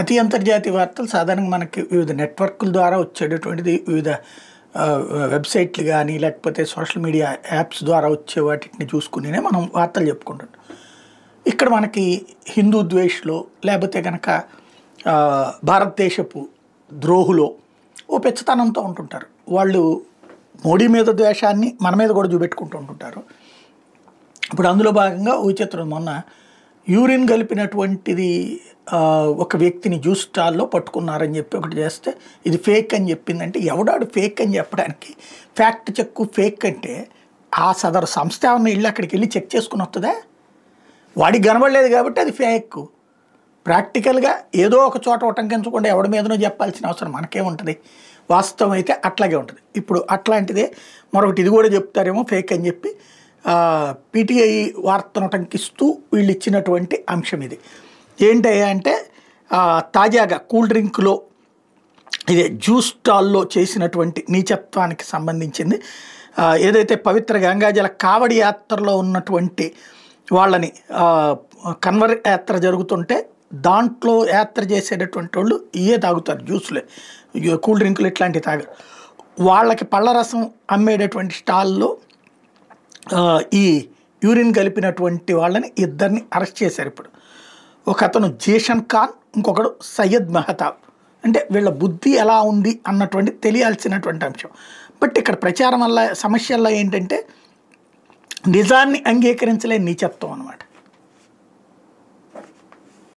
అతి అంతర్జాతీయ వార్తలు సాధారణంగా మనకి వివిధ నెట్వర్క్ల ద్వారా వచ్చేటటువంటిది వివిధ వెబ్సైట్లు కానీ లేకపోతే సోషల్ మీడియా యాప్స్ ద్వారా వచ్చే వాటిని చూసుకునే మనం వార్తలు చెప్పుకుంటుంటాం. ఇక్కడ మనకి హిందూ ద్వేషులో లేకపోతే కనుక భారతదేశపు ద్రోహులో ఓ పెచ్చతనంతో ఉంటుంటారు. వాళ్ళు మోడీ మీద ద్వేషాన్ని మన మీద కూడా చూపెట్టుకుంటూ ఉంటుంటారు. ఇప్పుడు అందులో భాగంగా ఓ చిత్రం మొన్న యూరిన్ కలిపినటువంటిది ఒక వ్యక్తిని జ్యూస్ స్టాల్లో పట్టుకున్నారని చెప్పి ఒకటి చేస్తే ఇది ఫేక్ అని చెప్పిందంటే ఎవడాడు ఫేక్ అని చెప్పడానికి ఫ్యాక్ట్ చెక్ ఫేక్ అంటే ఆ సదరు సంస్థ ఏమన్నా ఇల్లు అక్కడికి వెళ్ళి చెక్ చేసుకుని వస్తుందా? వాడికి కనబడలేదు కాబట్టి అది ఫేక్. ప్రాక్టికల్గా ఏదో ఒక చోట ఉటంకించకుండా ఎవడి మీదనో చెప్పాల్సిన అవసరం మనకేముంటుంది? వాస్తవం అయితే అట్లాగే ఉంటుంది. ఇప్పుడు అట్లాంటిదే మరొకటి ఇది కూడా చెప్తారేమో ఫేక్ అని చెప్పి పీటీఐ వార్తను ఉటంకిస్తూ వీళ్ళు ఇచ్చినటువంటి అంశం ఇది. ఏంటయ్యా అంటే తాజాగా కూల్ డ్రింక్లో ఇదే జ్యూస్ స్టాల్లో చేసినటువంటి నీచత్వానికి సంబంధించింది. ఏదైతే పవిత్ర గంగాజల కావడి యాత్రలో ఉన్నటువంటి వాళ్ళని కన్వర్ యాత్ర జరుగుతుంటే దాంట్లో యాత్ర చేసేటటువంటి వాళ్ళు ఇవే తాగుతారు, జ్యూస్లే, కూల్ డ్రింకులు ఇట్లాంటివి తాగరు. వాళ్ళకి పళ్ళ రసం అమ్మేటటువంటి స్టాల్లో ఈ యూరిన్ కలిపినటువంటి వాళ్ళని ఇద్దరిని అరెస్ట్ చేశారు. ఇప్పుడు ఒక అతను జీషన్ ఖాన్, ఇంకొకడు సయ్యద్ మెహతాబ్. అంటే వీళ్ళ బుద్ధి ఎలా ఉంది అన్నటువంటి తెలియాల్సినటువంటి అంశం. బట్ ఇక్కడ ప్రచారం వల్ల సమస్యల్లో ఏంటంటే నిజాన్ని అంగీకరించలేని నీచత్వం అనమాట.